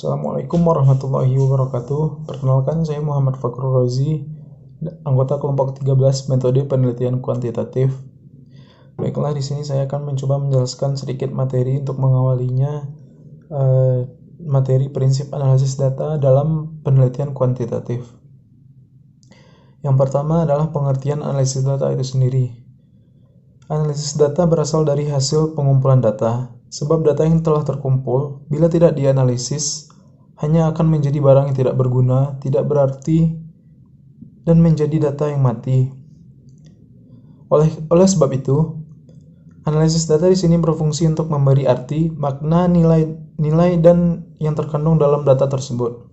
Assalamualaikum warahmatullahi wabarakatuh. Perkenalkan, saya Muhammad Fakrul Rozi, anggota kelompok 13 metode penelitian kuantitatif. Baiklah, di sini saya akan mencoba menjelaskan sedikit materi untuk mengawalinya, materi prinsip analisis data dalam penelitian kuantitatif. Yang pertama adalah pengertian analisis data itu sendiri. Analisis data berasal dari hasil pengumpulan data, sebab data yang telah terkumpul, bila tidak dianalisis, hanya akan menjadi barang yang tidak berguna, tidak berarti, dan menjadi data yang mati. Oleh sebab itu, analisis data di sini berfungsi untuk memberi arti, makna, nilai dan yang terkandung dalam data tersebut.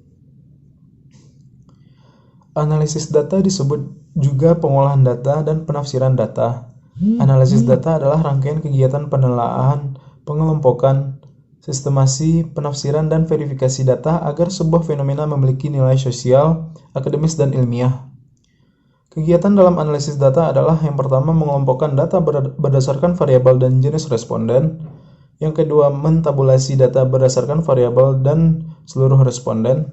Analisis data disebut juga pengolahan data dan penafsiran data. Analisis data adalah rangkaian kegiatan penelaahan, pengelompokan, sistemasi, penafsiran, dan verifikasi data agar sebuah fenomena memiliki nilai sosial, akademis, dan ilmiah. Kegiatan dalam analisis data adalah yang pertama mengelompokkan data berdasarkan variabel dan jenis responden, yang kedua mentabulasi data berdasarkan variabel dan seluruh responden,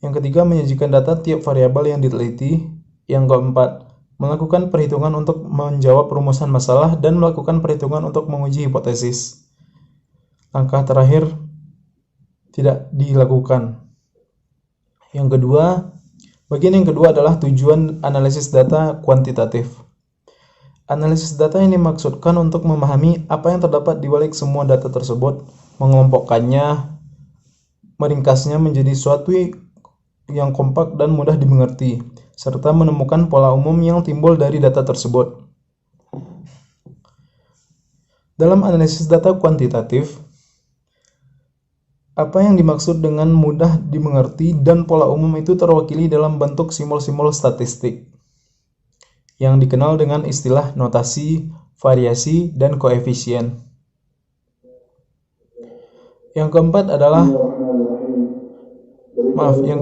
yang ketiga menyajikan data tiap variabel yang diteliti, yang keempat melakukan perhitungan untuk menjawab rumusan masalah dan melakukan perhitungan untuk menguji hipotesis. Langkah terakhir tidak dilakukan. Bagian yang kedua adalah tujuan analisis data kuantitatif. Analisis data ini dimaksudkan untuk memahami apa yang terdapat di balik semua data tersebut, mengelompokkannya, meringkasnya menjadi suatu yang kompak dan mudah dimengerti, serta menemukan pola umum yang timbul dari data tersebut. Dalam analisis data kuantitatif, apa yang dimaksud dengan mudah dimengerti dan pola umum itu terwakili dalam bentuk simbol-simbol statistik, yang dikenal dengan istilah notasi, variasi, dan koefisien. Yang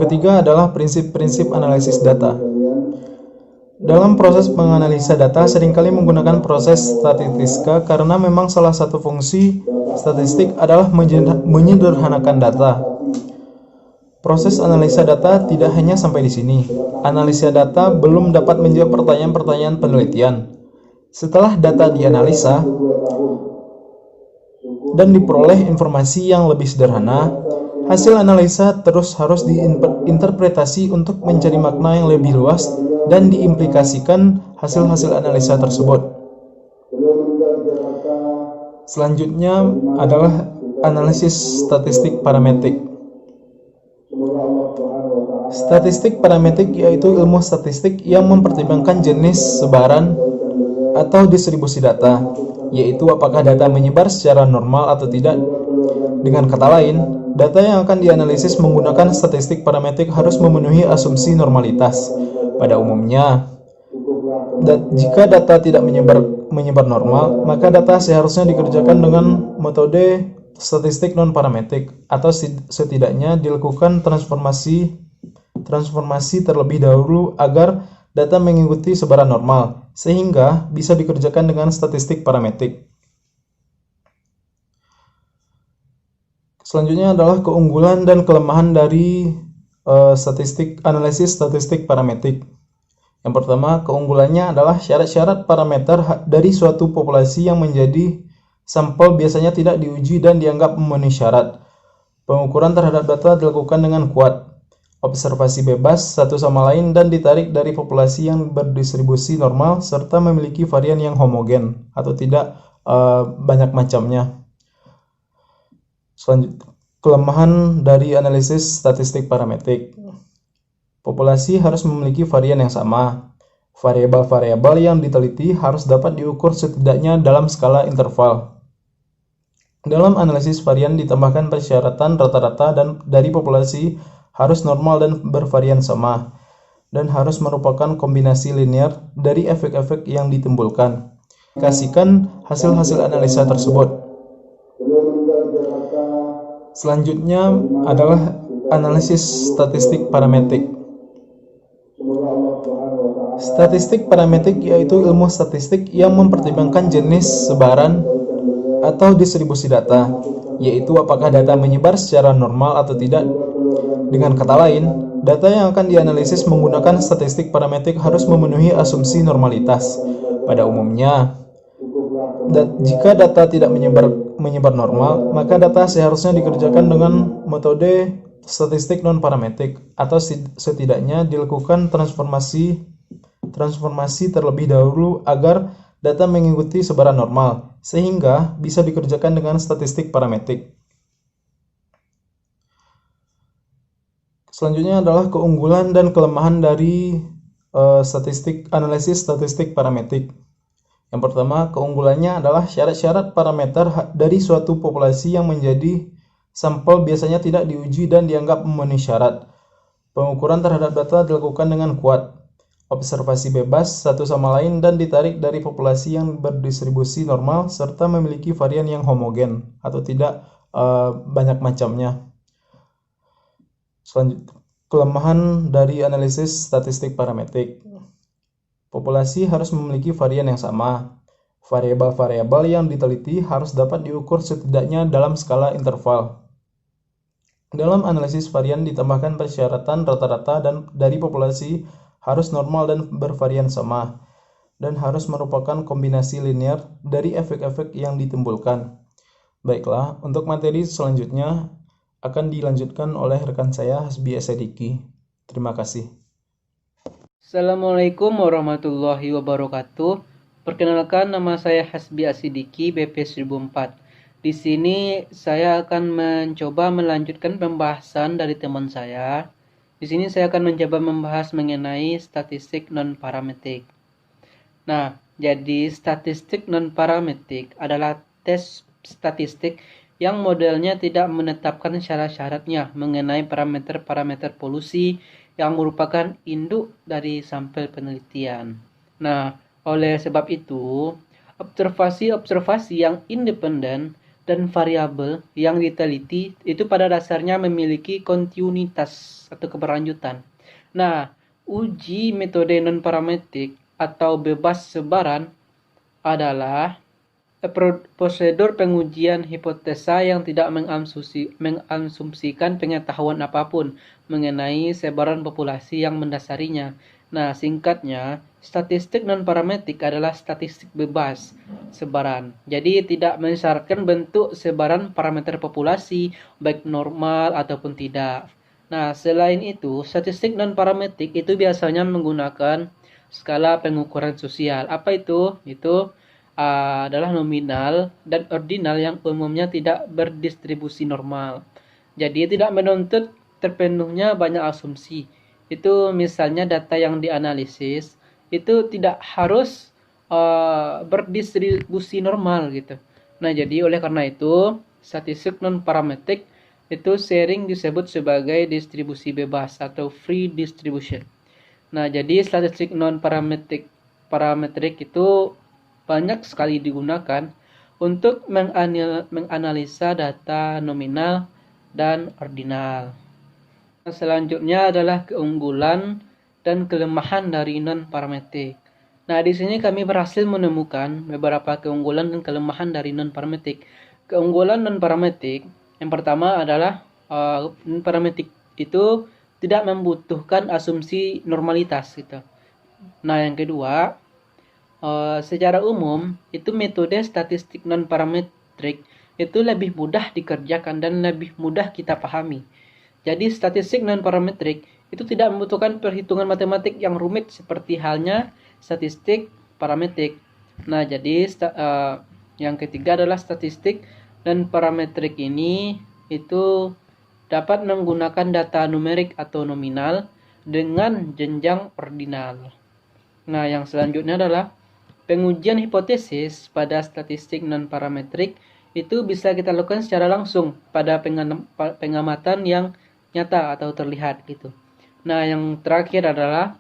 ketiga adalah prinsip-prinsip analisis data. Dalam proses menganalisa data seringkali menggunakan proses statistika karena memang salah satu fungsi statistik adalah menyederhanakan data. Proses analisa data tidak hanya sampai di sini. Analisa data belum dapat menjawab pertanyaan-pertanyaan penelitian. Setelah data dianalisa dan diperoleh informasi yang lebih sederhana, hasil analisa terus harus diinterpretasi untuk mencari makna yang lebih luas dan diimplikasikan hasil-hasil analisa tersebut. Selanjutnya adalah analisis statistik parametrik. Statistik parametrik yaitu ilmu statistik yang mempertimbangkan jenis, sebaran, atau distribusi data, yaitu apakah data menyebar secara normal atau tidak. Dengan kata lain, data yang akan dianalisis menggunakan statistik parametrik harus memenuhi asumsi normalitas. Pada umumnya, jika data tidak menyebar normal, maka data seharusnya dikerjakan dengan metode statistik non-parametrik, atau setidaknya dilakukan transformasi terlebih dahulu agar data mengikuti sebaran normal, sehingga bisa dikerjakan dengan statistik parametrik. Selanjutnya adalah keunggulan dan kelemahan dari analisis statistik parametrik. Yang pertama, keunggulannya adalah syarat-syarat parameter dari suatu populasi yang menjadi sampel biasanya tidak diuji dan dianggap memenuhi syarat. Pengukuran terhadap data dilakukan dengan kuat, observasi bebas satu sama lain dan ditarik dari populasi yang berdistribusi normal serta memiliki varian yang homogen atau tidak banyak macamnya. Selanjutnya, kelemahan dari analisis statistik parametrik. Populasi harus memiliki varian yang sama. Variabel-variabel yang diteliti harus dapat diukur setidaknya dalam skala interval. Dalam analisis varian ditambahkan persyaratan rata-rata dan dari populasi harus normal dan bervarian sama, dan harus merupakan kombinasi linear dari efek-efek yang ditimbulkan. Kasihkan hasil-hasil analisa tersebut. Selanjutnya adalah analisis statistik parametrik. Statistik parametrik yaitu ilmu statistik yang mempertimbangkan jenis, sebaran, atau distribusi data, yaitu apakah data menyebar secara normal atau tidak. Dengan kata lain, data yang akan dianalisis menggunakan statistik parametrik harus memenuhi asumsi normalitas. Pada umumnya, jika data tidak menyebar normal, maka data seharusnya dikerjakan dengan metode statistik non-parametrik, atau setidaknya dilakukan transformasi terlebih dahulu agar data mengikuti sebaran normal, sehingga bisa dikerjakan dengan statistik parametrik. Selanjutnya adalah keunggulan dan kelemahan dari analisis statistik parametrik. Yang pertama, keunggulannya adalah syarat-syarat parameter dari suatu populasi yang menjadi sampel biasanya tidak diuji dan dianggap memenuhi syarat. Pengukuran terhadap data dilakukan dengan kuat, observasi bebas satu sama lain dan ditarik dari populasi yang berdistribusi normal serta memiliki varian yang homogen atau tidak banyak macamnya. Selanjutnya, kelemahan dari analisis statistik parametrik. Populasi harus memiliki varian yang sama. Variabel-variabel yang diteliti harus dapat diukur setidaknya dalam skala interval. Dalam analisis varian ditambahkan persyaratan rata-rata dan dari populasi harus normal dan bervarian sama, dan harus merupakan kombinasi linear dari efek-efek yang ditimbulkan. Baiklah, untuk materi selanjutnya akan dilanjutkan oleh rekan saya Hasbi Asidiki. Terima kasih. Assalamualaikum warahmatullahi wabarakatuh. Perkenalkan, nama saya Hasbi Asidiki, BP 1004. Di sini saya akan mencoba melanjutkan pembahasan dari teman saya. Di sini saya akan mencoba membahas mengenai statistik non-parametrik. Nah, jadi statistik non-parametrik adalah tes statistik yang modelnya tidak menetapkan syarat-syaratnya mengenai parameter-parameter polusi yang merupakan induk dari sampel penelitian. Nah, oleh sebab itu, observasi-observasi yang independen dan variabel yang diteliti itu pada dasarnya memiliki kontinuitas atau keberlanjutan. Nah, uji metode non-parametrik atau bebas sebaran adalah prosedur pengujian hipotesa yang tidak mengasumsikan pengetahuan apapun mengenai sebaran populasi yang mendasarinya. Nah, singkatnya, statistik non-parametrik adalah statistik bebas sebaran. Jadi tidak mensyaratkan bentuk sebaran parameter populasi, baik normal ataupun tidak. Nah, selain itu, statistik non-parametrik itu biasanya menggunakan skala pengukuran sosial. Apa itu? Itu adalah nominal dan ordinal yang umumnya tidak berdistribusi normal. Jadi tidak menuntut terpenuhnya banyak asumsi. Itu misalnya data yang dianalisis itu tidak harus berdistribusi normal gitu. Nah, jadi oleh karena itu statistik non parametrik itu sering disebut sebagai distribusi bebas atau free distribution. Nah, jadi statistik non parametrik itu banyak sekali digunakan untuk menganalisa data nominal dan ordinal. Selanjutnya adalah keunggulan dan kelemahan dari non-parametrik. Nah, di sini kami berhasil menemukan beberapa keunggulan dan kelemahan dari non-parametrik. Keunggulan non-parametrik yang pertama adalah non-parametrik itu tidak membutuhkan asumsi normalitas gitu. Nah, yang kedua, secara umum itu metode statistik non parametrik itu lebih mudah dikerjakan dan lebih mudah kita pahami. Jadi statistik non parametrik itu tidak membutuhkan perhitungan matematik yang rumit seperti halnya statistik parametrik. Nah, jadi yang ketiga adalah statistik non parametrik ini itu dapat menggunakan data numerik atau nominal dengan jenjang ordinal. Nah, yang selanjutnya adalah pengujian hipotesis pada statistik non-parametrik itu bisa kita lakukan secara langsung pada pengamatan yang nyata atau terlihat gitu. Nah, yang terakhir adalah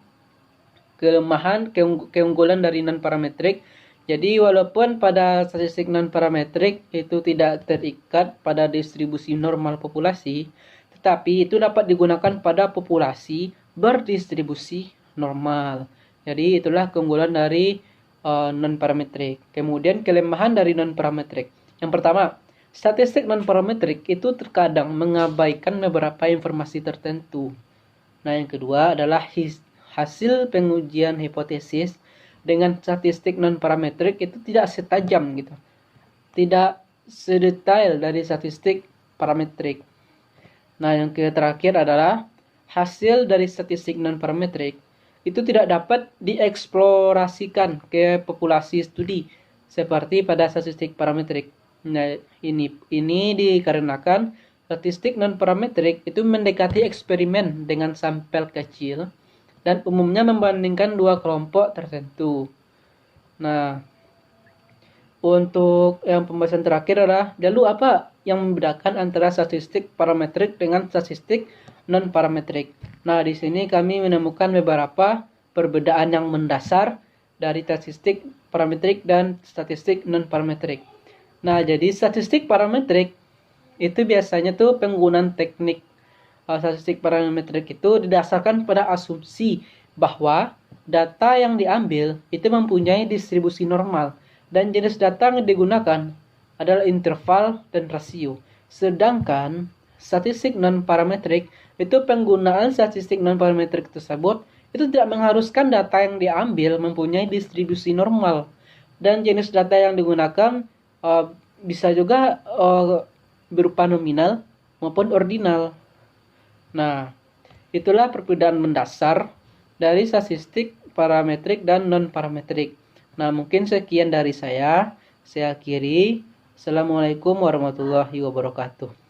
keunggulan dari non-parametrik. Jadi walaupun pada statistik non-parametrik itu tidak terikat pada distribusi normal populasi, tetapi itu dapat digunakan pada populasi berdistribusi normal. Jadi itulah keunggulan dari non-parametrik. Kemudian kelemahan dari non-parametrik. Yang pertama, Statistik non-parametrik itu terkadang mengabaikan beberapa informasi tertentu. Nah, yang kedua adalah hasil pengujian hipotesis dengan statistik non-parametrik itu tidak setajam gitu. Tidak sedetail dari statistik parametrik. Nah, yang terakhir adalah hasil dari statistik non-parametrik itu tidak dapat dieksplorasikan ke populasi studi seperti pada statistik parametrik. Nah, ini dikarenakan statistik non-parametrik itu mendekati eksperimen dengan sampel kecil dan umumnya membandingkan dua kelompok tertentu. Nah, untuk yang pembahasan terakhir adalah lalu apa yang membedakan antara statistik parametrik dengan statistik non-parametrik. Nah, di sini kami menemukan beberapa perbedaan yang mendasar dari statistik parametrik dan statistik non-parametrik. Nah, jadi statistik parametrik itu biasanya tuh penggunaan teknik statistik parametrik itu didasarkan pada asumsi bahwa data yang diambil itu mempunyai distribusi normal dan jenis data yang digunakan adalah interval dan rasio. Sedangkan statistik non-parametrik itu penggunaan statistik non-parametrik tersebut itu tidak mengharuskan data yang diambil mempunyai distribusi normal dan jenis data yang digunakan bisa juga berupa nominal maupun ordinal. Nah, itulah perbedaan mendasar dari statistik parametrik dan non-parametrik. Nah, mungkin sekian dari saya. Saya akhiri. Assalamualaikum warahmatullahi wabarakatuh.